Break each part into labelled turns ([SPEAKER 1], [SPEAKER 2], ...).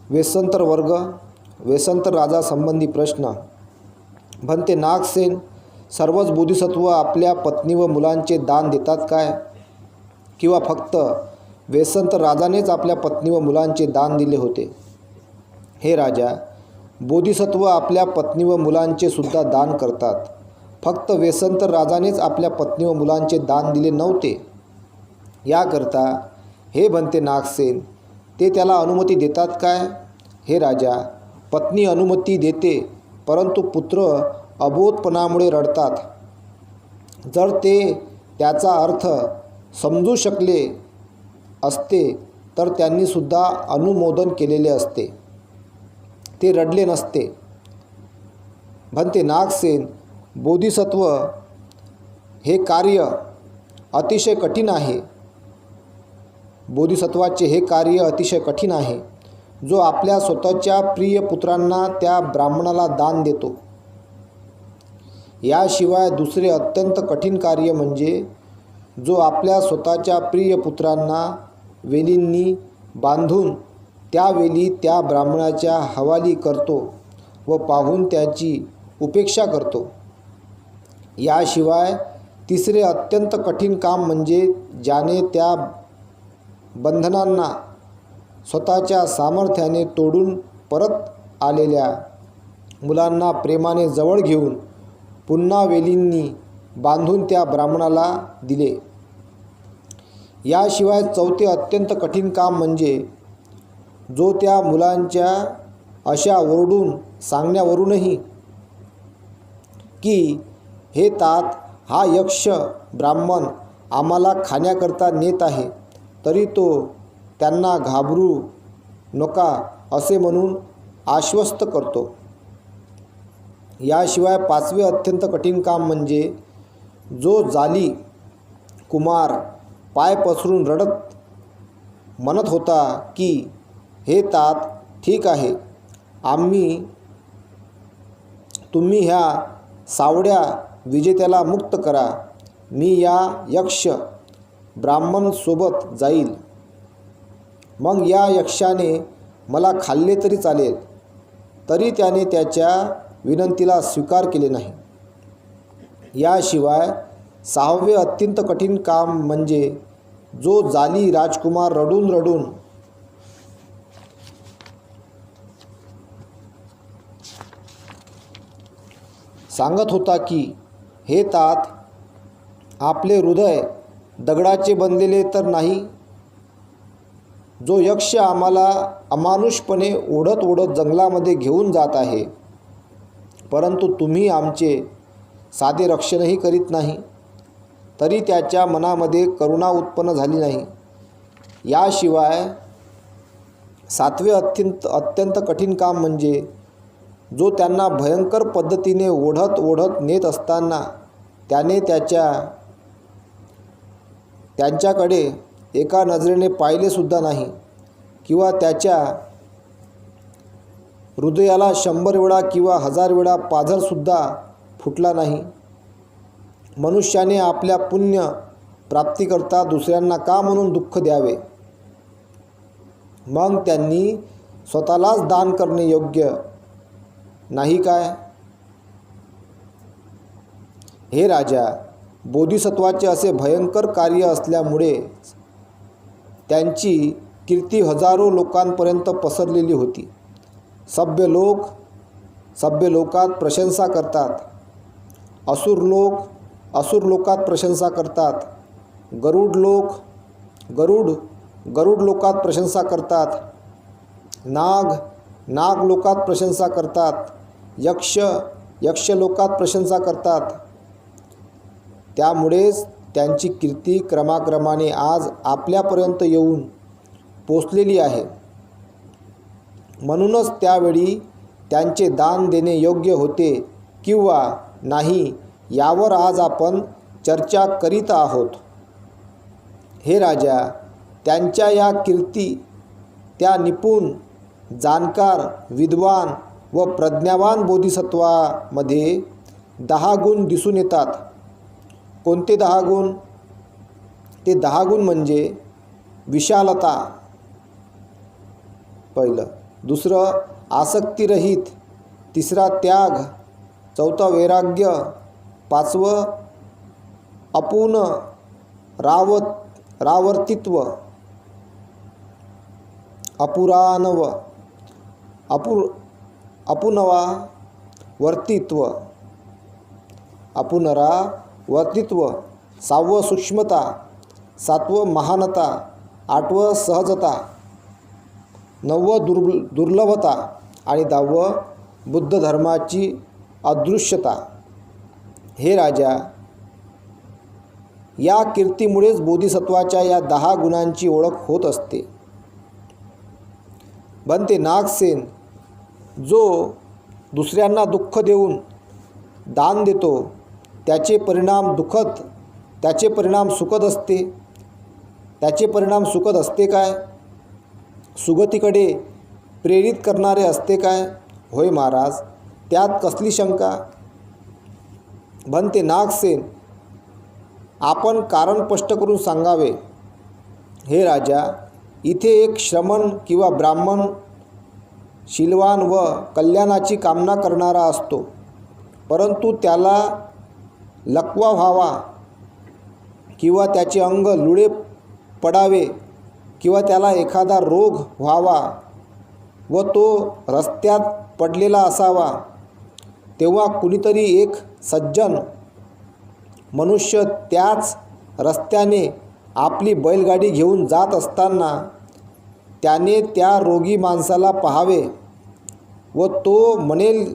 [SPEAKER 1] वेसंतर वर्ग वेसंतर राजा संबंधी प्रश्न। भंते नागसेन, सर्वच बोधिसत्व आपल्या पत्नी व मुलांचे दान देतात काय? किंवा फक्त वेसंतर राजानेच आपल्या पत्नी व मुलांचे दान दिले होते? हे राजा, बोधिसत्व आपल्या पत्नी व मुलांचे सुद्धा दान करतात. फक्त वेसंतर राजानेच आपल्या पत्नी व मुलांचे दान दिले नव्हते. याकरता हे भंते नागसेन, ते त्याला अनुमती देतात काय? हे राजा, पत्नी अनुमती देते, परंतु पुत्र अबोधपणामुळे रडतात. जर ते त्याचा अर्थ समजू शकले असते तर त्यांनी सुद्धा अनुमोदन केलेले असते, ते रडले नसते. भंते नागसेन, बोधिसत्व हे कार्य अतिशय कठीण आहे. बोधिसत्वाचे हे कार्य अतिशय कठीण आहे, जो आपल्या स्वतःच्या प्रिय पुत्रांना त्या ब्राह्मणाला दान देतो. याशिवाय दुसरे अत्यंत कठीण कार्य म्हणजे जो आपल्या स्वतःच्या प्रिय पुत्रांना वेलींनी बांधून त्या वेली त्या ब्राह्मणाच्या हवाली करतो व पाहून त्याची उपेक्षा करतो. याशिवाय तिसरे अत्यंत कठीण काम म्हणजे ज्याने त्या बंधनांना स्वतःच्या सामर्थ्याने तोडून परत आलेल्या मुलांना प्रेमाने जवळ घेऊन पुन्हा वेलींनी बांधून त्या ब्राह्मणाला दिले. याशिवाय चौथे अत्यंत कठीण काम म्हणजे जो त्या मुलांच्या अशा ओरडून सांगण्यावरूनही की हे तात, हा यक्ष ब्राह्मण आम्हाला खाण्याकरता नेत आहे, तरी तो त्यांना घाबरू नका असे म्हणून आश्वस्त करतो. याशिवाय पाचवे अत्यंत कठीण काम म्हणजे जो जाली कुमार पाय पसरून रडत म्हणत होता की हे तात, ठीक आहे, तुम्ही ह्या सावड्या विजेत्याला मुक्त करा, मी या यक्ष ब्राह्मणसोबत जाईल. मग या यक्षाने मला खाल्ले तरी चालेल, तरी त्याने त्याच्या विनंतीला स्वीकार केले नाही. याशिवाय सहावे अत्यंत कठीण काम म्हणजे जो जाली राजकुमार रडून रडून सांगत होता की हे तात, आपले हृदय दगडाचे बनलेले तर नाही. जो यक्ष आम्हाला अमानुषपणे ओढत ओढत जंगलामध्ये घेऊन जात आहे, परंतु तुम्ही आमचे साधे रक्षणही करीत नाही, तरी त्याच्या मनामध्ये करुणा उत्पन्न झाली नाही. याशिवाय सातवे अत्यंत कठीण काम म्हणजे जो त्यांना भयंकर पद्धतीने ओढत ओढत नेत असताना त्याने त्यांच्याकडे एका नजरेने पाहिलेसुद्धा नाही, किंवा त्याच्या हृदयाला 100 वेळा किंवा 1000 वेळा पाझरसुद्धा फुटला नाही. मनुष्याने आपल्या पुण्य प्राप्तीकरता दुसऱ्यांना का म्हणून दुःख द्यावे? मग त्यांनी स्वतःलाच दान करणे योग्य नाही काय? हे राजा, बोधिसत्वाचे असे भयंकर कार्य असल्यामुळे त्यांची कीर्ती हजारो लोकांपर्यंत पसरलेली होती. सभ्य लोकात प्रशंसा करतात, असुर लोकात प्रशंसा करतात, गरुड लोकात प्रशंसा करतात, नाग लोकात प्रशंसा करतात, यक्ष लोकात प्रशंसा करतात. त्यामुळेच त्यांची कीर्ती क्रमाक्रमाने आज आपल्यापर्यंत येऊन पोचलेली आहे. म्हणूनच त्यावेळी त्यांचे दान देणे योग्य होते किंवा नाही यावर आज आपण चर्चा करीत आहोत. हे राजा, त्यांच्या या कीर्ती त्या निपुण, जाणकार, विद्वान व प्रज्ञावान बोधिसत्वामध्ये 10 गुण दिसून येतात. कोणते 10 गुण? ते 10 गुण म्हणजे विशालता, पहिलं, दुसरं आसक्तिरहित, तिसरा त्याग, चौथा वैराग्य, पाचवं अपूर्ण रावर्तित्व, अपुरानव अपुनवा वर्तित्व, अपुनरावर्तित्व, सहावं सूक्ष्मता, सातवं महानता, आठवं सहजता, नववं दुर्लभता आणि दहावं बुद्ध धर्माची अदृश्यता. हे राजा, या कीर्तीमुळेच बोधिसत्वाच्या या 10 गुणांची ओळख होत असते. बनते नागसेन, जो दुसऱ्यांना दुःख देऊन दान देतो त्याचे परिणाम सुखद असते काय? सुगतीकडे प्रेरित करणारे असते काय? होय महाराज, त्यात कसली शंका? बनते नागसेन, आपण कारण स्पष्ट करून सांगावे. हे राजा, इथे एक श्रमण किंवा ब्राह्मण शीलवान व कल्याणाची कामना करणारा असतो, परंतु त्याला लकवा व्हावा किंवा त्याचे अंग लुळे पडावे किंवा त्याला एखादा रोग व्हावा व तो रस्त्यात पडलेला असावा, तेव्हा कुणीतरी एक सज्जन मनुष्य त्याच रस्त्याने आपली बैलगाडी घेऊन जात असताना त्याने त्या रोगी माणसाला पाहावे व तो म्हणेल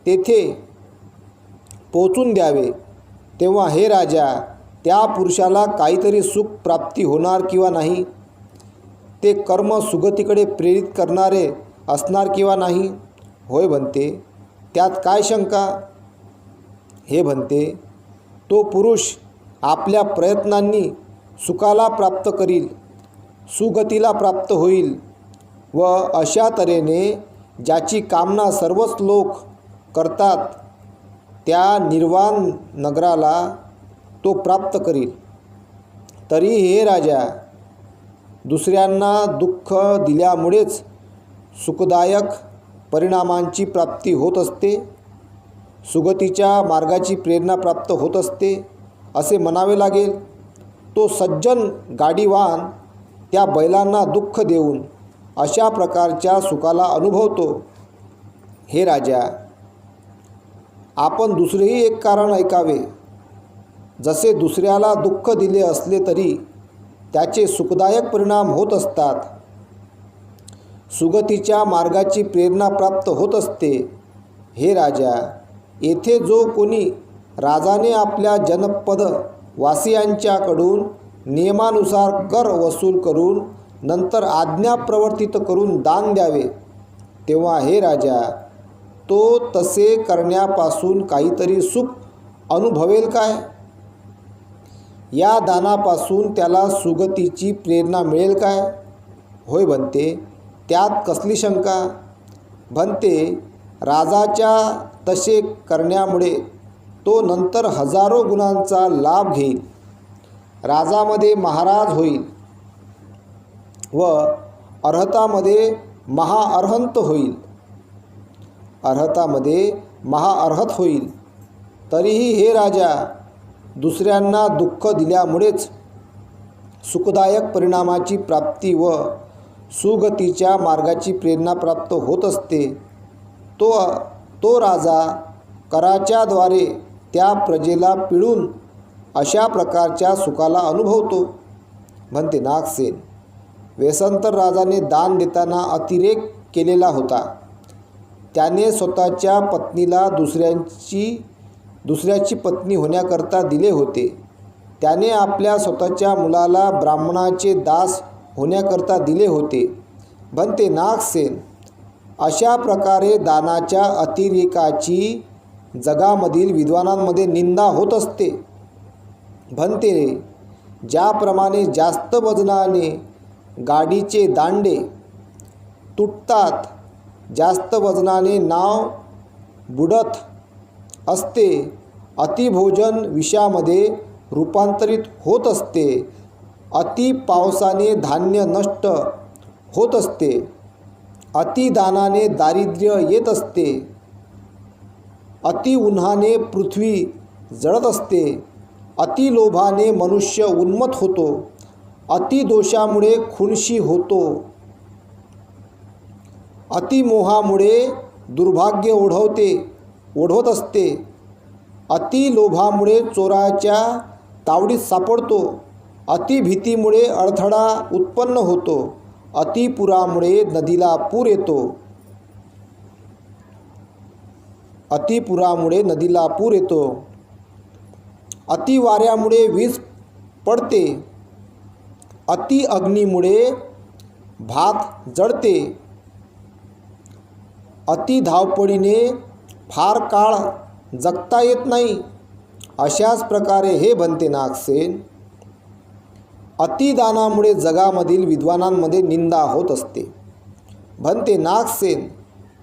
[SPEAKER 1] तेथे पोचून द्यावे. तेव्हा हे राजा, त्या पुरुषाला काहीतरी सुख प्राप्ती होणार किंवा नाही? ते कर्म सुगतीकडे प्रेरित करणारे असणार किंवा नाही? होय बनते, त्यात काय शंका? हे बनते, तो पुरुष आपल्या प्रयत्नांनी सुखाला प्राप्त करील, सुगतीला प्राप्त होईल व अशा तऱ्हेने ज्याची कामना सर्वच लोक करतात त्या निर्वाण नगराला तो प्राप्त करील. तरी हे राजा, दुसऱ्यांना दुःख दिल्यामुळेच सुखदायक परिणामांची प्राप्ती होत असते, सुगतीच्या मार्गाची प्रेरणा प्राप्त होत असते असे म्हणावे लागेल. तो सज्जन गाडीवान त्या बैलांना दुःख देऊन अशा प्रकारच्या सुखाला अनुभवतो. हे राजा, आपण दुसरेही एक कारण ऐकावे. जसे दुसऱ्याला दुःख दिले असले तरी त्याचे सुखदायक परिणाम होत असतात, सुगतीच्या मार्गाची प्रेरणा प्राप्त होत असते. हे राजा, येथे जो कोणी राजाने आपल्या जनपद वासियांच्याकडून नियमानुसार कर वसूल करून नंतर आज्ञा प्रवर्तित करून दान द्यावे, तेव्हा हे राजा, तो तसे करण्यापासून काहीतरी सुख अनुभवेल काय? या दानापासून त्याला सुगतीची प्रेरणा मिळेल काय? होय बनते, त्यात कसली शंका? बनते, राजाच्या तसे करण्यामुळे तो नंतर हजारो गुणांचा लाभ घेईल, राजामध्ये महाराज होईल व अर्हतामध्ये महाअर्हत होईल. तरीही हे राजा, दुसऱ्यांना दुःख दिल्यामुळेच सुखदायक परिणामाची प्राप्ती व सुगतीच्या मार्गाची प्रेरणा प्राप्त होत असते. तो राजा कराच्या द्वारे त्या प्रजेला पिळून अशा प्रकारच्या सुखाला अनुभवतो. म्हणते नागसेन, वेसंतर राजाने दान देताना अतिरेक केलेला होता. त्याने स्वतःच्या पत्नीला दुसऱ्याची पत्नी होण्याकरता दिले होते. त्याने आपल्या स्वतःच्या मुलाला ब्राह्मणाचे दास होण्याकरता दिले होते. बनते नागसेन, अशा प्रकारे दानाच्या अतिरेकाची जगामधील विद्वानांमध्ये निंदा होत असते. बनते, ज्याप्रमाणे जास्त वजनाने गाडीचे दांडे तुटतात, जास्त वजनाने नाव बुडत असते, अतिभोजन विषामध्ये रूपांतरित होत असते, अति पावसाने धान्य नष्ट होत असते, अतिदानाने दारिद्र्य येत असते. अति उन्हाने पृथ्वी जळत असते. अति लोभाने मनुष्य उन्मत्त होतो. अति दोषामुळे खुनशी होतो. अतिमोहामुळे दुर्भाग्य ओढवत असते. अति लोभामुळे चोराच्या तावडीत सापडतो. अतिभीतीमुळे अडथळा उत्पन्न होतो. अतिपुरामुळे नदीला पूर येतो. अतिपुरामुळे नदीला पूर येतो. अतिवाऱ्यामुळे वीज पडते. अति अग्नीमुळे भात जळते. अति धावपळीने फार काळ जगता येत नाही. अशाच प्रकारे हे बनते नागसेन, अतिदानामुळे जगामधील विद्वानांमध्ये निंदा होत असते. बनते नागसेन,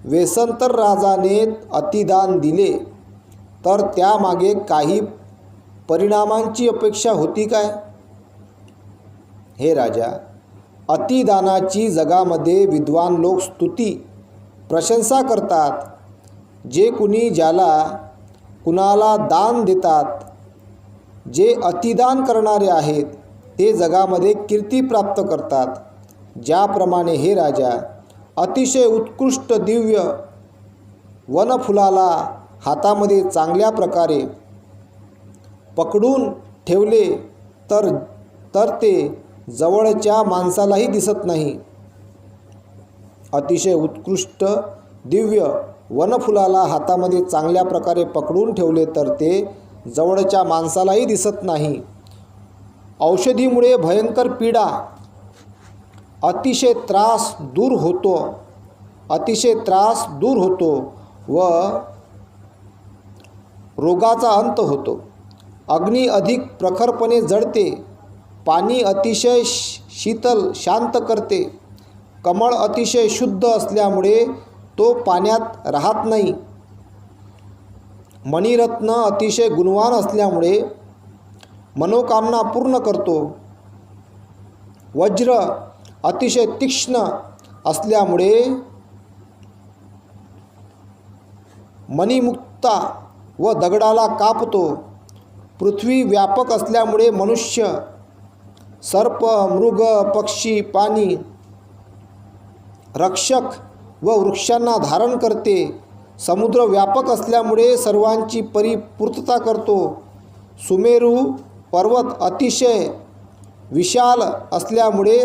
[SPEAKER 1] वेसंतर राजाने अतिदान दिले तर त्यामागे काही परिणामांची अपेक्षा होती काय? हे राजा, अतिदानाची जगामध्ये विद्वान लोक स्तुती प्रशंसा करतात. जे कुणी कुणाला दान देतात, जे अतिदान करणारे आहेत ते जगामध्ये कीर्ती प्राप्त करतात. ज्याप्रमाणे हे राजा, अतिशय उत्कृष्ट दिव्य वनफुलाला हातामध्ये चांगल्या प्रकारे पकडून ठेवले तर ते जवळच्या माणसालाही दिसत नाही. अतिशय उत्कृष्ट दिव्य वनफुलाला हातामध्ये चांगल्या प्रकारे पकडून ठेवले तर ते जवळच्या माणसालाही दिसत नाही. औषधीमुळे भयंकर पीडा, अतिशय त्रास दूर होतो व रोगाचा अंत होतो. अग्नी अधिक प्रखरपणे जळते. पाणी अतिशय शीतल शांत करते. कमळ अतिशय शुद्ध असल्यामुळे तो पाण्यात राहत नाही. मणिरत्न अतिशय गुणवान असल्यामुळे मनोकामना पूर्ण करतो. वज्र अतिशय तीक्ष्ण असल्यामुळे मणिमुक्ता व दगडाला कापतो. पृथ्वी व्यापक असल्यामुळे मनुष्य, सर्प, मृग, पक्षी, पाणी, रक्षक व वृक्षांना धारण करते. समुद्र व्यापक असल्यामुळे सर्वांची परिपूर्तता करतो. सुमेरू पर्वत अतिशय विशाल असल्यामुळे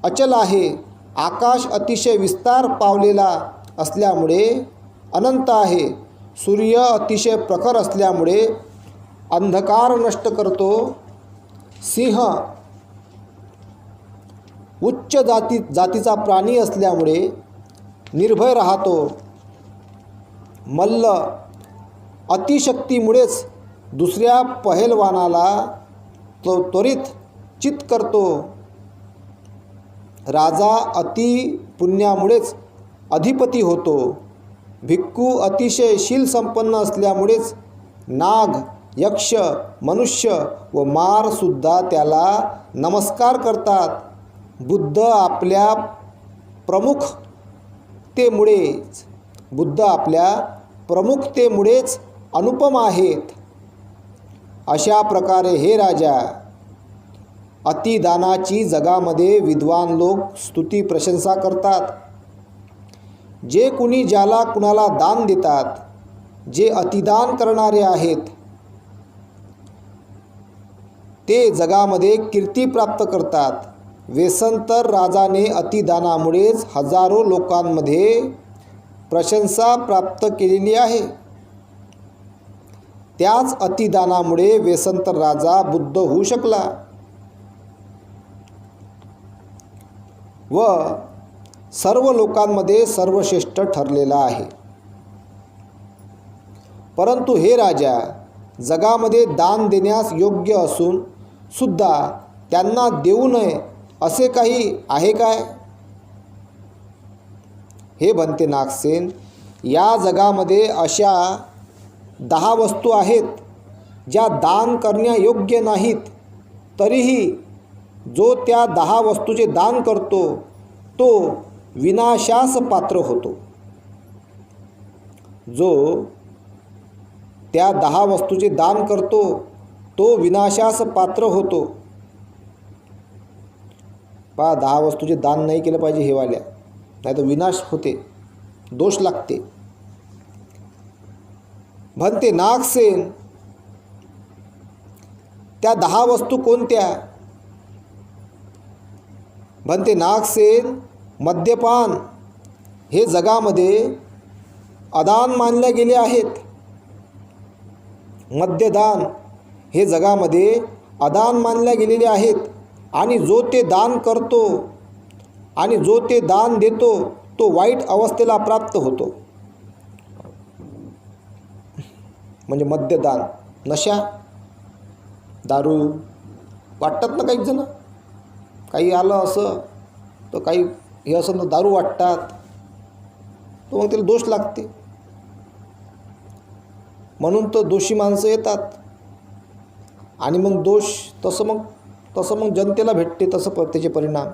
[SPEAKER 1] अचल आहे. आकाश अतिशय विस्तार पावलेला असल्यामुळे अनंत आहे. सूर्य अतिशय प्रखर असल्यामुळे अंधकार नष्ट करतो. सिंह उच्च जातीचा प्राणी असल्यामुळे निर्भय राहतो. मल्ल अतिशक्तीमुळेच दुसऱ्या पहलवानाला त्वरित चित करतो. राजा अतिपुण्यामुळेच अधिपती होतो. भिक्खू अतिशय शील संपन्न असल्यामुळेच नाग, यक्ष, मनुष्य व मारसुद्धा त्याला नमस्कार करतात. बुद्ध आपल्या प्रमुखतेमुळेच अनुपम आहेत. अशा प्रकारे हे राजा, अतिदानाची जगामध्ये विद्वान लोक स्तुती प्रशंसा करतात. जे कुणी कुणाला दान देतात, जे अतिदान करणारे आहेत ते जगामध्ये कीर्ती प्राप्त करतात. वेसंतर राजाने अतिदानामुळेच हजारो लोकांमध्ये प्रशंसा प्राप्त केलेली आहे. त्याच अतिदानामुळे वेसंतर राजा बुद्ध होऊ शकला व सर्व लोकांमध्ये सर्वश्रेष्ठ ठरलेला आहे. परंतु हे राजा, जगामध्ये दान देण्यास योग्य असून सुद्धा त्यांना देऊ नये असे काही आहे काय? हे बनते नागसेन, या जगामध्ये अशा 10 वस्तू आहेत ज्या दान करण्यायोग्य नाहीत. तरीही जो त्या 10 वस्तूचे दान करतो तो विनाशास पात्र होतो. जो त्या 10 वस्तूचे दान करतो तो विनाशास पात्र होतो. 10 वस्तूचे दान नाही केलं पाहिजे हेवाल्या, नाही तर विनाश होते, दोष लागते. म्हणते नागसेन, त्या 10 वस्तू कोणत्या? म्हणते नागसेन, मद्यपान हे जगामध्ये अदान मानले गेले आहेत. मद्यदान हे जगामध्ये अदान मानले गेलेले आहेत. आणि जो ते दान करतो आणि जो ते दान देतो तो वाईट अवस्थेला प्राप्त होतो. म्हणजे मद्यदान, नशा, दारू वाटतात ना काही जण, काही आलं असं तर काही हे असं ना दारू वाटतात, तर मग त्याला दोष लागते. म्हणून तर दोषी माणसं येतात आणि मग दोष तसं मग जनतेला भेटते, तसं त्याचे परिणाम.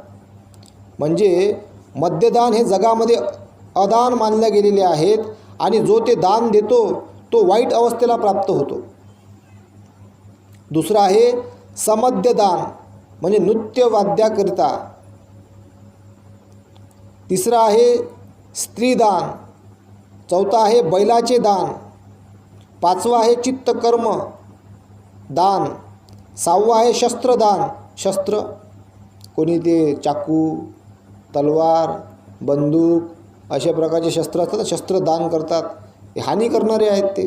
[SPEAKER 1] म्हणजे मद्यदान हे जगामध्ये अदान मानले गेलेले आहेत आणि जो ते दान देतो तो वाईट अवस्थेला प्राप्त होतो. दुसरा आहे समद्यदान, म्हणजे नृत्यवाद्याकरिता. तिसरा आहे स्त्रीदान. चौथा आहे बैलाचे दान. पाचवा आहे चित्तकर्म दान. 6वा आहे शस्त्रदान. शस्त्र, कोणी ते चाकू, तलवार, बंदूक अशा प्रकारचे शस्त्र असतात, शस्त्र दान करतात. हे हानी करणारे आहेत, ते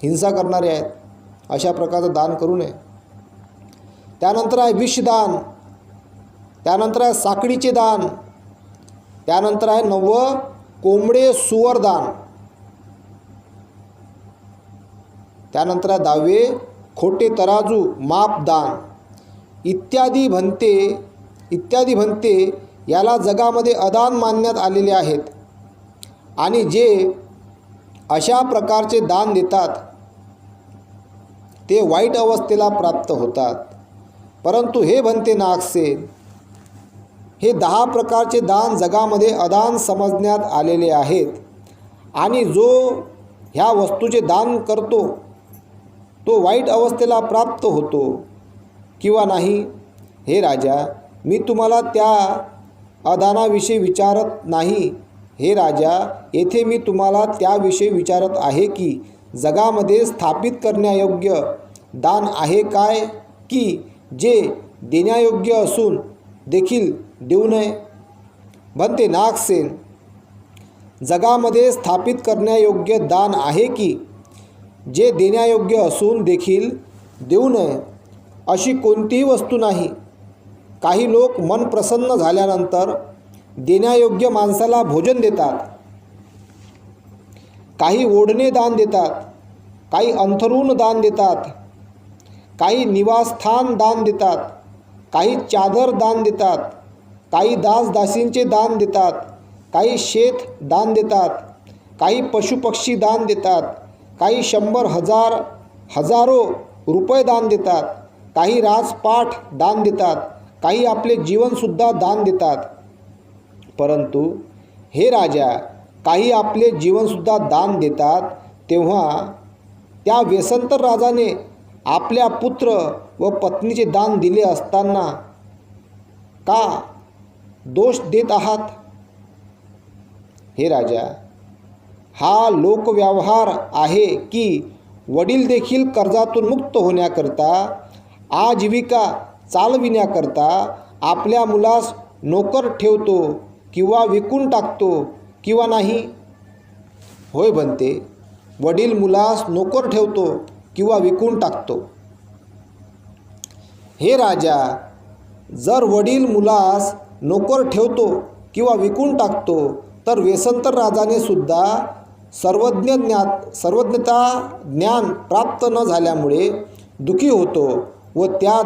[SPEAKER 1] हिंसा करणारे आहेत. अशा प्रकारचं दान करू नये. त्यानंतर आहे विषदान. त्यानंतर आहे साखळीचे दान. त्यानंतर आहे 9वं कोंबडे सुवरदान. त्यानंतर आहे 10वे खोटे तराजू मापदान. इत्यादी म्हणते याला जगामध्ये अदान मानण्यात आलेले आहेत. आणि जे अशा प्रकारचे दान देतात ते वाईट अवस्थेला प्राप्त होतात. परंतु हे म्हणते नागसेन, हे 10 प्रकारचे दान जगामध्ये अदान समजण्यात आलेले आहेत. आणि जो ह्या वस्तूचे दान करतो तो वाईट अवस्थेला प्राप्त होतो किंवा नाही. हे राजा, मी तुम्हाला त्या अदानाविषयी विचारत नाही. हे राजा, येथे मी तुम्हाला त्याविषयी विचारत आहे की जगामध्ये स्थापित करण्यायोग्य दान आहे काय, की जे देण्यायोग्य असून देखील देऊ नये. म्हणते नागसेन, जगामध्ये स्थापित करण्यायोग्य दान आहे की जे देण्यायोग्य असून देखील देऊ नये अशी कोणतीही वस्तू नाही. काही लोक मन प्रसन्न झाल्यानंतर देण्यायोग्य माणसाला भोजन देतात, काही ओढणे दान देतात, काही अंथरूण दान देतात, काही निवासस्थान दान देतात, काही चादर दान देतात, काही दासदासींचे दान देतात, काही शेत दान देतात, काही पशुपक्षी दान देतात, काही 100,000 हजारो रुपये दान देतात, काही राजपाट दान देतात, काही आपले जीवनसुद्धा दान देतात. परंतु हे राजा, काही आपले जीवनसुद्धा दान देतात तेव्हा त्या वेसंतर राजाने आपल्या पुत्र व पत्नीचे दान दिले असताना का दोष देत आहात? हे राजा, हा लोकव्यवहार आहे की वडील देखील कर्जातून मुक्त होण्याकरता, आजीविका चालविण्याकरता आपल्या मुलास नोकर ठेवतो किंवा विकून टाकतो किंवा नाही. होय बनते, वडील मुलास नोकर ठेवतो किंवा विकून टाकतो. हे राजा, जर वडील मुलास नोकर ठेवतो किंवा विकून टाकतो तर वेसंतर राजाने सुद्धा सर्वज्ञता ज्ञान प्राप्त न झाल्यामुळे दुःखी होतो व त्या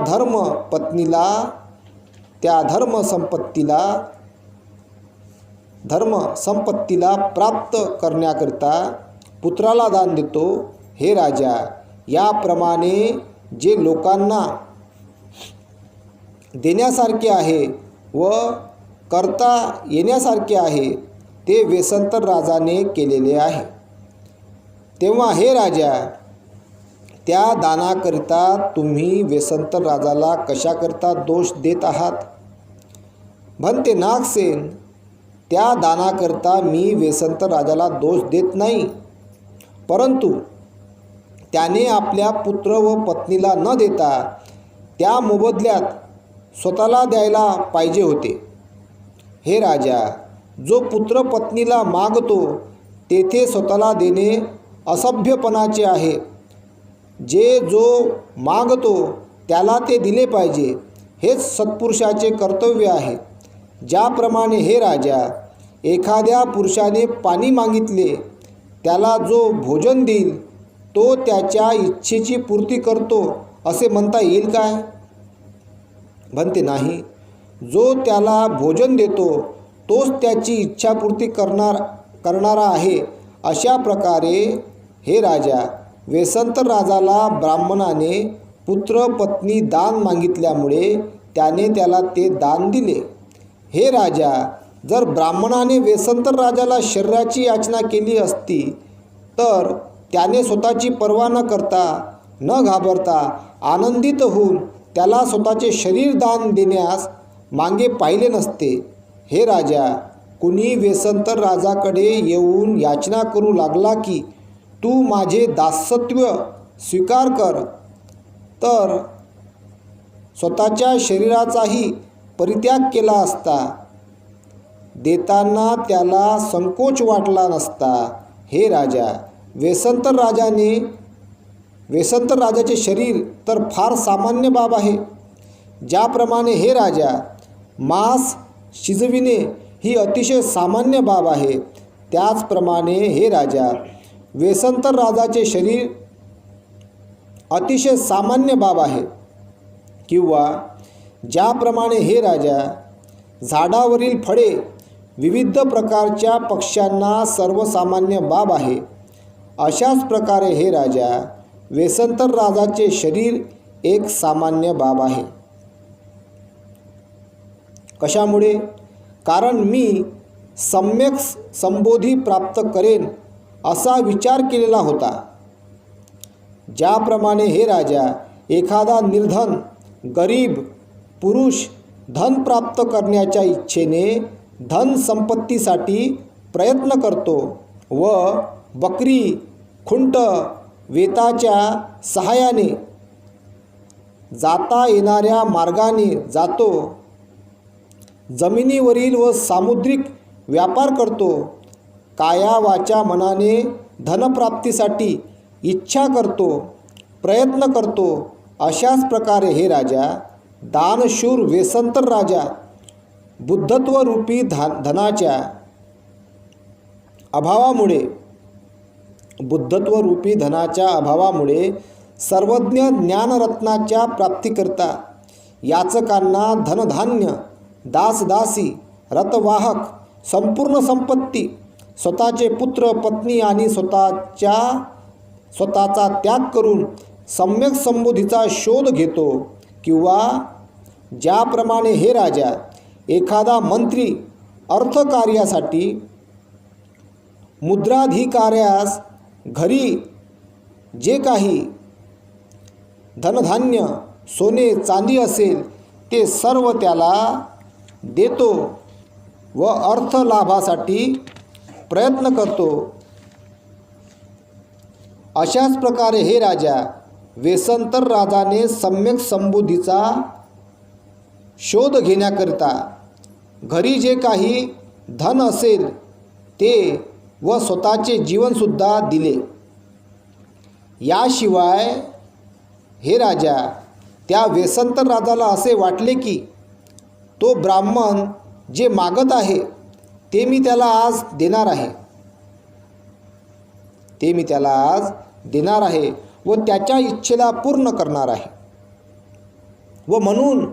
[SPEAKER 1] धर्मसंपत्तीला प्राप्त करण्याकरिता पुत्राला दान देतो. हे राजा, याप्रमाणे जे लोकांना देण्यासारखे आहे व करता येण्यासारखे आहे ते वेसंतर राजाने केलेले आहे. तेव्हा हे राजा, त्या दानाकरिता तुम्ही वेसंतर राजाला कशाकरिता दोष देत आहात? म्हणते नागसेन, त्या दानाकरिता मी वेसंतर राजाला दोष देत नाही, परंतु त्याने आपल्या पुत्र व पत्नीला न देता त्या मोबदल्यात स्वतःला द्यायला पाहिजे होते. हे राजा, जो पुत्र पत्नीला मागतो तेथे स्वतःला देणे असभ्यपणाचे आहे. जो मागतो त्याला ते दिले पाहिजे, हेच सत्पुरुषाचे कर्तव्य आहे. ज्याप्रमाणे हे राजा, एखाद्या पुरुषाने पाणी मागितले, त्याला जो भोजन देईल तो त्याच्या इच्छेची पूर्ती करतो असे म्हणता येईल काय? म्हणते नाही. जो त्याला भोजन देतो तोच त्याची इच्छापूर्ती करणारा आहे. अशा प्रकारे हे राजा, वेसंतर राजाला ब्राह्मणाने पुत्र पत्नी दान मागितल्यामुळे त्याने त्याला ते दान दिले. हे राजा, जर ब्राह्मणाने वेसंतर राजाला शरीराची याचना केली असती तर त्याने स्वतःची पर्वा न करता, न घाबरता, आनंदित होऊन त्याला स्वतःचे शरीर दान देण्यास मागे पाहिले नसते. हे राजा, कुणी वेसंतर राजाकडे येऊन याचना करू लागला की तू माझे दासत्व स्वीकार कर, तर स्वतःच्या शरीराचाही परित्याग केला असता, देताना त्याला संकोच वाटला नसता. हे राजा, वेसंतर राजाचे शरीर तर फार सामान्य बाब आहे. ज्याप्रमाणे हे राजा, मांस शिजविणे ही अतिशय सामान्य बाब आहे, त्याचप्रमाणे हे राजा, वेसंतर राजाचे शरीर अतिशय सामान्य बाब आहे. किंवा ज्याप्रमाणे हे राजा, झाडावरील फळे विविध प्रकारच्या पक्ष्यांना सर्वसामान्य बाब आहे, अशाच प्रकारे हे राजा, वेसंतर राजाचे शरीर एक सामान्य बाब आहे. कशामुळे? कारण मी सम्यक संबोधी प्राप्त करेन असा विचार केलेला होता. ज्याप्रमाणे हे राजा, एखादा निर्धन गरीब पुरुष धन प्राप्त करण्याच्या इच्छेने धन संपत्तीसाठी प्रयत्न करतो व बकरी, खुंट, वेताच्या सहाय्याने जाता येणाऱ्या मार्गाने जातो, जमिनीवरील व सामुद्रिक व्यापार करतो, काया वाचा मनाने धनप्राप्तीसाठी इच्छा करतो, प्रयत्न करतो, अशाच प्रकारे हे राजा, दानशूर वेसंतर राजा बुद्धत्वरूपी धनाच्या अभावामुळे सर्वज्ञ ज्ञानरत्नाच्या प्राप्तीकरता याचकांना धनधान्य, दासदासी, रथवाहक, संपूर्ण संपत्ती, स्वतःचे पुत्र पत्नी आणि स्वतःचा त्याग करून सम्यक संबोधीचा शोध घेतो. किंवा ज्याप्रमाणे हे राजा, एखादा मंत्री अर्थकार्यासाठी मुद्राधिकाऱ्यास घरी जे काही धनधान्य, सोने चांदी असेल ते सर्व त्याला देतो व अर्थलाभासाठी प्रयत्न करतो. अशाच प्रकारे हे राजा, वेसंतर राजाने सम्यक संबोधीचा शोध घेण्याकरिता घरी जे काही धन असेल ते व स्वतःचे जीवनसुद्धा दिले. याशिवाय हे राजा, त्या वेसंतर राजाला असे वाटले की तो ब्राह्मण जे मागत आहे ते मी त्याला आज देणार आहे व त्याच्या इच्छेला पूर्ण करणार आहे. व म्हणून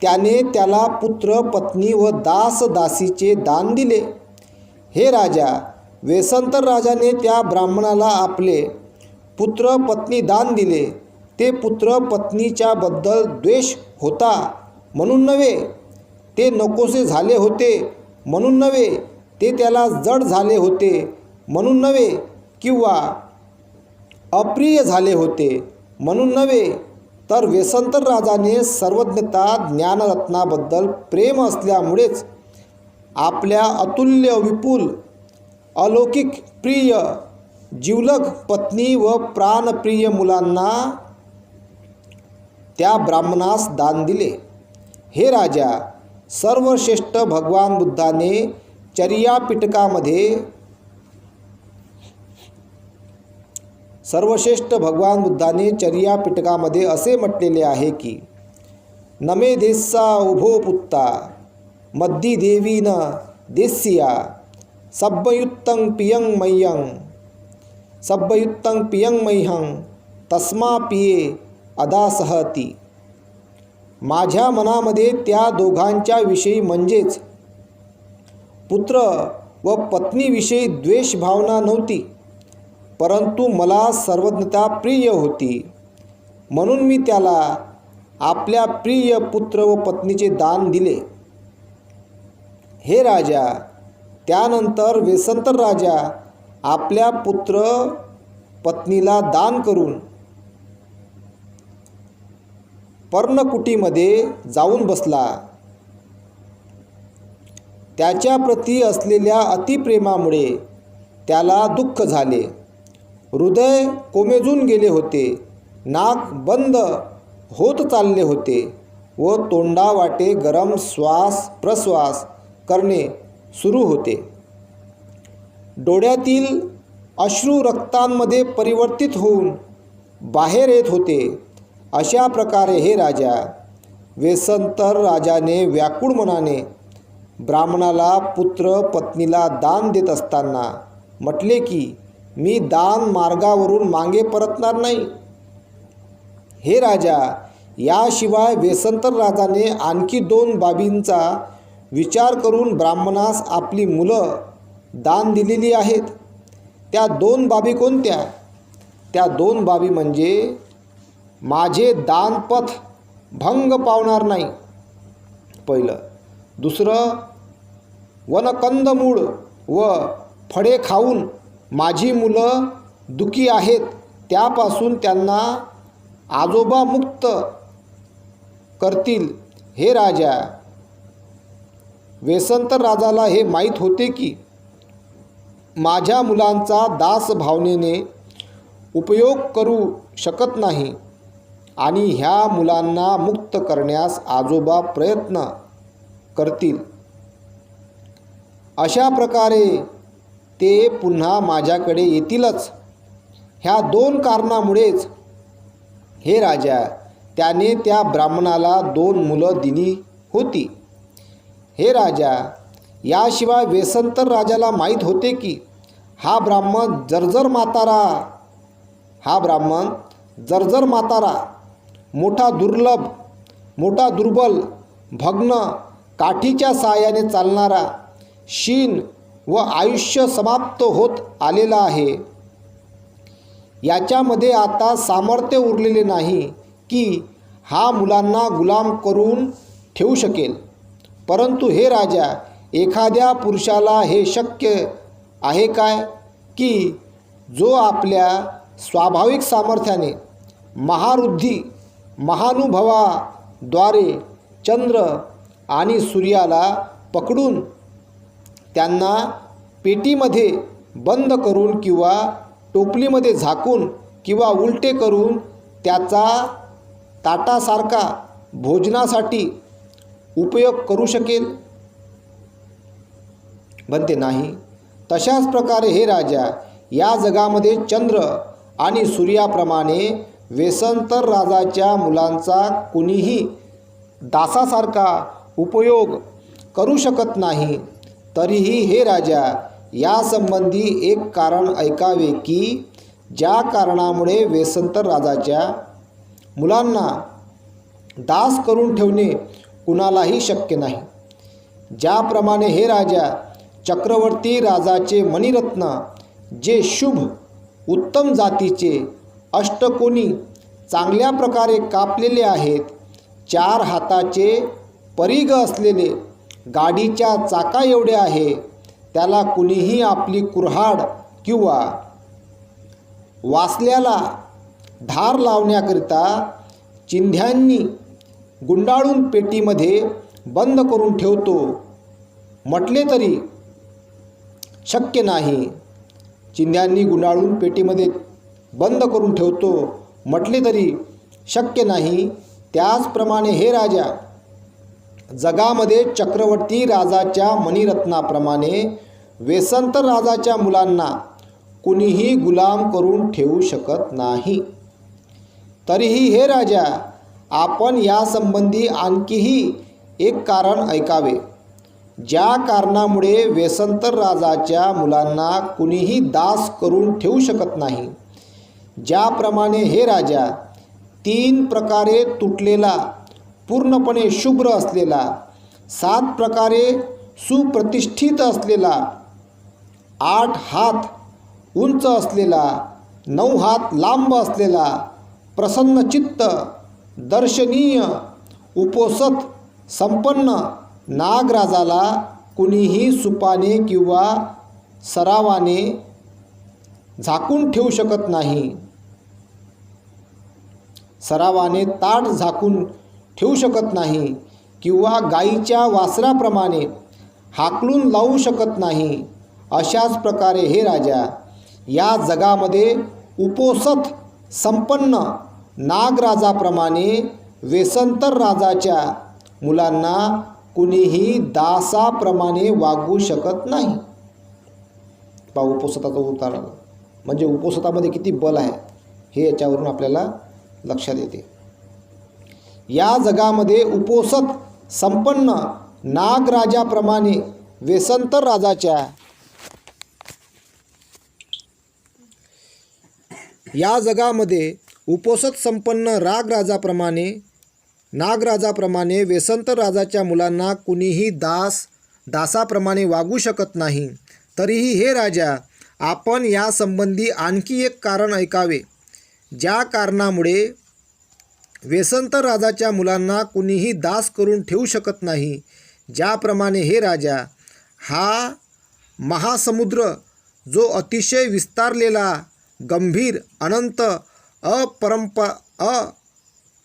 [SPEAKER 1] त्याने त्याला पुत्र पत्नी व दास दासीचे दान दिले. हे राजा, वेसंतर राजाने त्या ब्राह्मणाला आपले पुत्र पत्नी दान दिले. ते पुत्र पत्नीच्या बद्दल द्वेष होता म्हणून नव्हे, ते नकोसे झाले होते म्हणून नव्हे, ते त्याला जड झाले होते म्हणून नव्हे, किंवा अप्रिय झाले होते म्हणून नव्हे, तर वेसंतर राजाने सर्वज्ञता ज्ञानरत्नाबद्दल प्रेम असल्यामुळेच आपल्या अतुल्य विपुल अलौकिक प्रिय जिवलग पत्नी व प्राणप्रिय मुलांना त्या ब्राह्मणास दान दिले. हे राजा, सर्वश्रेष्ठ भगवान बुद्धाने चर्या पिटकामध्ये असे म्हटलेले आहे की नमे देस्सा उभो पुत्ता मद्दी देवी न देस्सिया सब्बयुत्तं पियं मह्यं तस्मा पिये अदासहती. माझ्या मनामध्ये त्या दोघांच्या विषयी म्हणजेच पुत्र व पत्नीविषयी द्वेष भावना नव्हती, परंतु मला सर्वज्ञता प्रिय होती, म्हणून मी त्याला आपल्या प्रिय पुत्र व पत्नीचे दान दिले. हे राजा, त्यानंतर वेसंतर राजा आपल्या पुत्र पत्नीला दान करून पर्णकुटीमध्ये जाऊन बसला. त्याच्याप्रती असलेल्या अतिप्रेमामुळे त्याला दुःख झाले. हृदय कोमेजून गेले होते, नाक बंद होत चालले होते व तोंडावाटे गरम श्वास प्रश्वास करणे सुरू होते. डोळ्यातील अश्रू रक्तांमध्ये परिवर्तित होऊन बाहेर येत होते. अशा प्रकारे हे राजा, वेसंतर राजाने व्याकुळ मनाने ब्राह्मणाला पुत्र पत्नीला दान देत असताना म्हटले की मी दान मार्गावरून मागे परतणार नाही. हे राजा, याशिवाय वेसंतर राजाने आणखी 2 बाबींचा विचार करून ब्राह्मणास आपली मुलं दान दिलेली आहेत. त्या 2 बाबी कोणत्या? त्या 2 बाबी म्हणजे माझे दानपथ भंग पावणार नाही, पहिलं. दुसरं, वनकंदमूळ व फळे खाऊन माझी मुलं दुःखी आहेत त्यापासून त्यांना आजोबा मुक्त करतील. हे राजा, वेसंतर राजाला हे माहीत होते की माझ्या मुलांचा दास भावनेने उपयोग करू शकत नाही आणि ह्या मुलांना मुक्त करण्यास आजोबा प्रयत्न करतील. अशा प्रकारे ते पुन्हा माझ्याकडे येतीलच. ह्या 2 कारणामुळेच हे राजा, त्याने त्या ब्राह्मणाला 2 मुलं दिली होती. हे राजा, याशिवाय वेसंतर राजाला माहीत होते की हा ब्राह्मण जर्जर म्हातारा, मोठा दुर्बल, भग्न, काठीच्या साहाय्याने चालणारा, क्षीण व आयुष्य समाप्त होत आलेला आहे. याच्यामध्ये आता सामर्थ्य उरलेले नाही की हा मुलांना गुलाम करून ठेवू शकेल. परंतु हे राजा, एखाद्या पुरुषाला हे शक्य आहे काय की जो आपल्या स्वाभाविक सामर्थ्याने महानुभवाद्वारे चंद्र आणि सूर्याला पकडून त्यांना पेटीमध्ये बंद करून किंवा टोपलीमध्ये झाकून किंवा उलटे करून त्याचा ताटासारखा भोजनासाठी उपयोग करू शकेल? बनते नाही. तशाच प्रकारे हे राजा, या जगामध्ये चंद्र आणि सूर्याप्रमाणे वेसंतर राजाच्या मुलांचा कुणीही दासासारखा उपयोग करू शकत नाही. तरीही हे राजा, यासंबंधी एक कारण ऐकावे की ज्या कारणामुळे वेसंतर राजाच्या मुलांना दास करून ठेवणे कुणालाही शक्य नाही. ज्याप्रमाणे हे राजा, चक्रवर्ती राजाचे मणिरत्न जे शुभ उत्तम जातीचे अष्टकोनी चांगल्या प्रकारे कापलेले आहेत, 4 हाताचे परीघ असलेले गाडीच्या चाका एवढे आहे, त्याला कुणीही आपली कुऱ्हाड किंवा वासल्याला धार लावण्याकरिता चिंध्यांनी गुंडाळून पेटीमध्ये बंद करून ठेवतो म्हटले तरी शक्य नाही. चिंध्यांनी गुंडाळून पेटीमध्ये बंद करून ठेवतो म्हटले तरी शक्य नाही. त्याचप्रमाणे हे राजा, जगामध्ये चक्रवर्ती राजाच्या मणिरत्नाप्रमाणे वेसंतर राजाच्या मुलांना कुणीही गुलाम करून ठेवू शकत नाही. तरीही हे राजा, आपण यासंबंधी आणखीही एक कारण ऐकावे. ज्या कारणामुळे वेसंतर राजाच्या मुलांना कुणीही दास करून ठेवू शकत नाही. ज्याप्रमाणे हे राजा, 3 प्रकारे तुटलेला, पूर्णपणे शुभ्र असलेला, 7 प्रकारे सुप्रतिष्ठित असलेला, 8 हात उंच असलेला, 9 हात लांब असलेला, प्रसन्नचित्त, दर्शनीय, उपोसत संपन्न नागराजाला कुणीही सुपाने किंवा सरावाने झाकून ठेवू शकत नाही. सरावाने ताट झाकून ठेवू शकत नाही किंवा गाईच्या वासराप्रमाणे हाकलून लावू शकत नाही. अशाच प्रकारे हे राजा, या जगामध्ये उपोसत संपन्न नागराजाप्रमाणे वेसंतर राजाच्या मुलांना कुणीही दासाप्रमाणे वागू शकत नाही. उपोसताचा उतार म्हणजे उपोसतामध्ये किती बल आहे हे याच्यावरून आपल्याला लक्षात येते. या जगामध्ये उपोसत संपन्न नागराजाप्रमाणे वेसंतर राजाच्या या जगामध्ये उपोसत संपन्न नागराजाप्रमाणे वेसंतर राजाच्या मुलांना कुणीही दासाप्रमाणे वागू शकत नाही. तरीही हे राजा, आपण यासंबंधी आणखी एक कारण ऐकावे. ज्या कारणामुळे वेसंतर राजाच्या मुलांना कुणीही दास करून ठेवू शकत नाही. ज्याप्रमाणे हे राजा, हा महासमुद्र जो अतिशय विस्तारलेला, गंभीर, अनंत,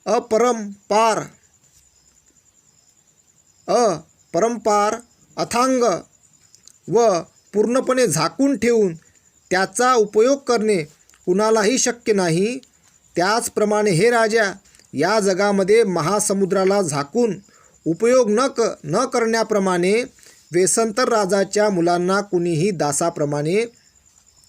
[SPEAKER 1] अपरंपार, अथांग व पूर्णपणे झाकून ठेवून त्याचा उपयोग करणे कुणालाही शक्य नाही. त्याचप्रमाणे हे राजा, या जगामध्ये महासमुद्राला झाकून उपयोग न करण्याप्रमाणे वेसंतर राजाच्या मुलांना कुणीही दासाप्रमाणे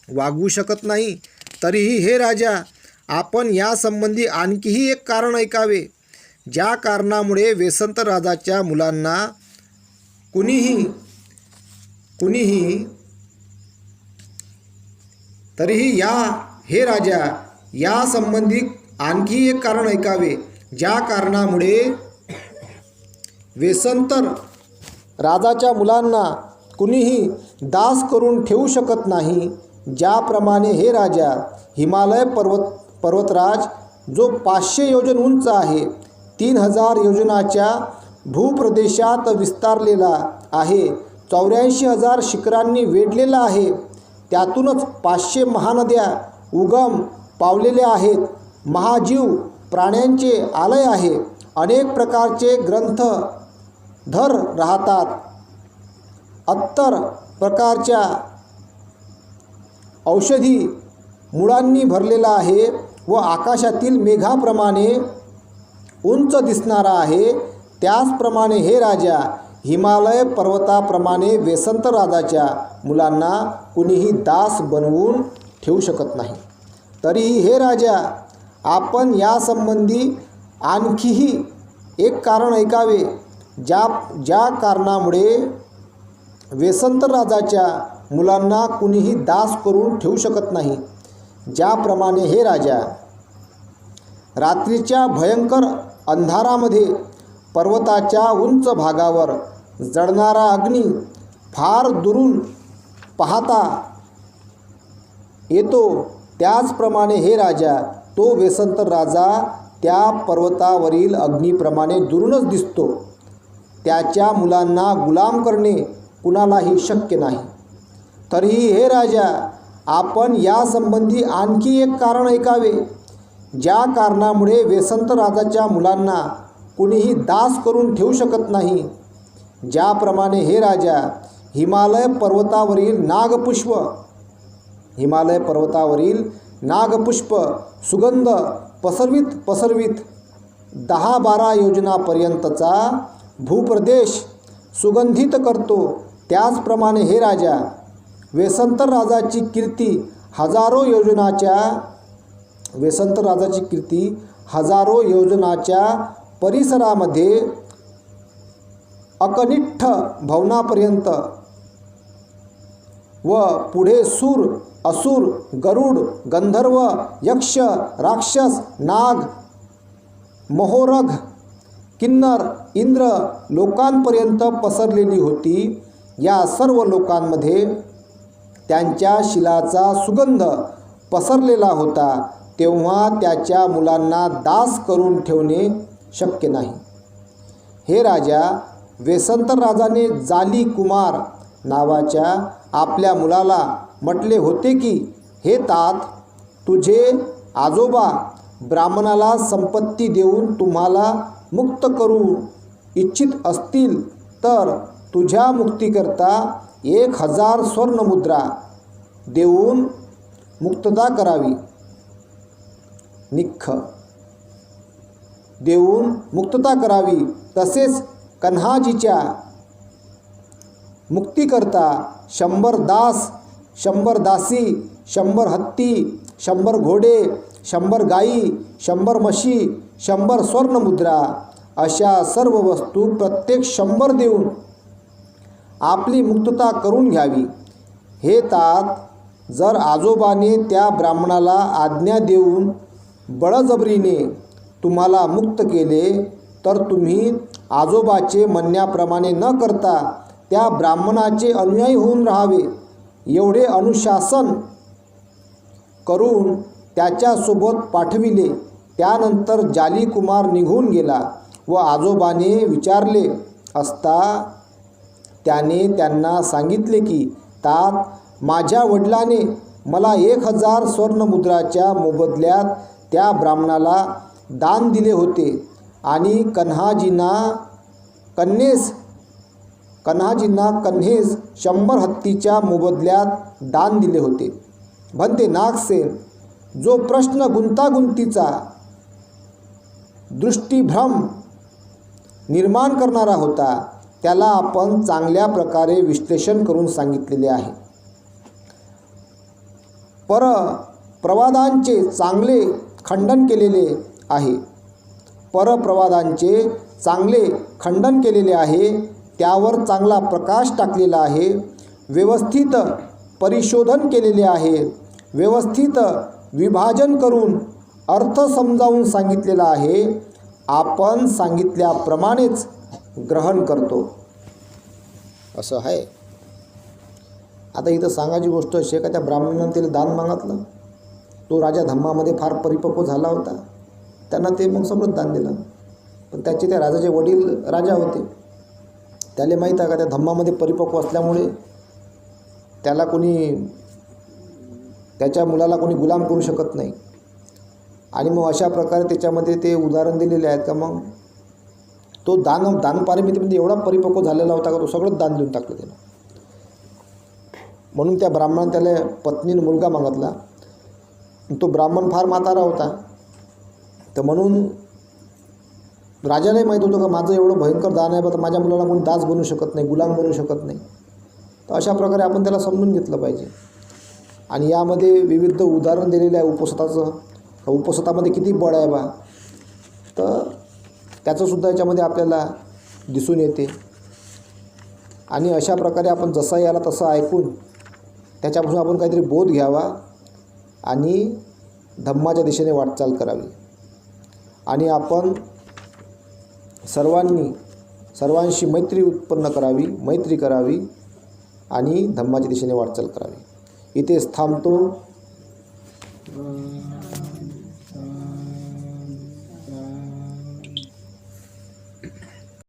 [SPEAKER 1] वागवू शकत नाही. तरीही हे राजा, आपण यासंबंधी आणखीही एक कारण ऐकावे. ज्या कारणामुळे वेसंतर राजाच्या मुलांना तरीही हे राजा, यासंबंधी आणखी एक कारण ऐकावे. ज्या कारणामुळे वेसंतर राजाच्या मुलांना कुणीही दास करून ठेवू शकत नाही. ज्याप्रमाणे हे राजा, हिमालय पर्वतराज जो 500 योजन उंच आहे, 3000 योजनाच्या भूप्रदेशात विस्तारलेला आहे, 84,000 शिखरांनी वेढलेला आहे, त्यातूनच 500 महानद्या उगम पावलेल्या आहेत, महाजीव प्राण्यांचे आलय आहे, अनेक प्रकारचे ग्रंथधर राहतात, 70 प्रकारच्या औषधी मुळांनी भरलेला आहे व आकाशातील मेघाप्रमाणे उंच दिसणारा आहे. त्याचप्रमाणे हे राजा, हिमालय पर्वताप्रमाणे वेसंतर राजाच्या मुलांना कुणीही दास बनवून ठेवू शकत नाही. तरीही हे राजा, आपण यासंबंधी आणखीही एक कारण ऐकावे. ज्या कारणामुळे वेसंतर राजाच्या मुलांना कुणीही दास करून ठेवू शकत नाही. ज्याप्रमाणे हे राजा, रात्रीच्या भयंकर अंधारामध्ये पर्वताच्या उंच भागावर जळणारा अग्नी फार दुरून पाहता येतो, त्याचप्रमाणे हे राजा, तो वेसंतर राजा त्या पर्वतावरील अग्नीप्रमाणे दुरूनच दिसतो. त्याच्या मुलांना गुलाम करणे कुणालाही शक्य नाही. तरीही हे राजा, आपण यासंबंधी आणखी एक कारण ऐकावे, ज्या कारणामुळे वेसंत राजाच्या मुलांना कुणीही दास करून ठेवू शकत नाही. ज्याप्रमाणे हे राजा, हिमालय पर्वतावरील नागपुष्प सुगंध पसरवीत 10-12 योजनापर्यंतचा भूप्रदेश सुगंधित करतो, त्याचप्रमाणे हे राजा, वेसंत राजाची कीर्ती हजारो योजनाच्या परिसरामध्ये अकनिष्ठ भवनापर्यंत व पुढे सूर, असुर, गरुड, गंधर्व, यक्ष, राक्षस, नाग, महोरग, किन्नर, इंद्र लोकांपर्यंत पसरलेली होती. या सर्व लोकांमध्ये त्यांच्या शिलाचा सुगंध पसरलेला होता. तेव्हा त्याच्या मुलांना दास करून ठेवणे शक्य नाही. हे राजा, वेसंत राजाने जाली कुमार नावाच्या आपल्या मुलाला म्हटले होते की, हे तात, तुझे आजोबा ब्राह्मणाला संपत्ती देऊन तुम्हाला मुक्त करू इच्छित असतील तर तुझ्या मुक्तीकरता 1000 स्वर्णमुद्रा देऊन मुक्तता करावी. तसेच कन्हाजीच्या मुक्तीकरता 100 दास, 100 दासी, 100 हत्ती, 100 घोडे, 100 गायी, 100 म्हशी, 100 स्वर्णमुद्रा अशा सर्व वस्तू प्रत्येक 100 देऊन आपली मुक्तता करून घ्यावी. हे तात, जर आजोबाने त्या ब्राह्मणाला आज्ञा देऊन बळजबरीने तुम्हाला मुक्त केले तर तुम्ही आजोबाचे म्हणण्याप्रमाणे न करता त्या ब्राह्मणाचे अनुयायी होऊन राहावे. एवढे अनुशासन करून त्याच्यासोबत पाठविले. त्यानंतर जाली कुमार निघून गेला व आजोबाने विचारले असता त्याने त्यांना सांगितले की, तात, माझ्या वडिलांने मला 1000 स्वर्णमुद्राच्या मोबदल्यात त्या ब्राह्मणाला दान दिले होते आणि कन्हाजींना कन्हेस 100 हत्तीच्या मोबदल्यात दान दिले होते. भंते नागसेन, जो प्रश्न गुंतागुंतीचा दृष्टीभ्रम निर्माण करणारा होता, त्याला आपण चांगल्या प्रकारे विश्लेषण करून सांगितलेले आहे. परप्रवादांचे चांगले खंडन केलेले आहे. त्यावर चांगला प्रकाश टाकलेला आहे. व्यवस्थित परिशोधन केलेले आहे. व्यवस्थित विभाजन करून अर्थ समजावून सांगितलेला आहे. आपण सांगितल्याप्रमाणेच ग्रहण करतो असं आहे. आता इथं सांगायची गोष्ट अशी आहे का, त्या ब्राह्मणानं त्याला दान मागितलं. तो राजा धम्मामध्ये फार परिपक्व झाला होता. त्यांना ते मग समृद्ध दान दिलं. पण त्याचे त्या राजाचे वडील राजा होते. त्याला माहीत आहे का, त्या धम्मामध्ये परिपक्व असल्यामुळे त्याला त्याच्या मुलाला कोणी गुलाम करू शकत नाही. आणि मग अशा प्रकारे त्याच्यामध्ये ते उदाहरण दिलेले आहेत का, मग तो दानपारमितीमध्ये एवढा परिपक्व झालेला होता का तो सगळंच दान देऊन टाकलं त्यानं. म्हणून त्या ब्राह्मणाने त्याला पत्नीने मुलगा मागितला. तो ब्राह्मण फार म्हातारा होता. तर म्हणून राजालाही माहीत होतं का माझं एवढं भयंकर दान आहे, तर माझ्या मुलाला कोणी दास बनवू शकत नाही, गुलाम बनवू शकत नाही. तर अशा प्रकारे आपण त्याला समजून घेतलं पाहिजे. आणि यामध्ये विविध उदाहरण दिलेलं आहे उपसताचं. उपसतामध्ये किती बळ आहे बा, तर त्याचंसुद्धा याच्यामध्ये आपल्याला दिसून येते. आणि अशा प्रकारे आपण जसं याला तसं ऐकून त्याच्यापासून आपण काहीतरी बोध घ्यावा आणि धम्माच्या दिशेने वाटचाल करावी. आणि आपण सर्वांशी मैत्री करावी आणि धम्माच्या दिशेने वाटचाल करावी. इथेच थांबतो.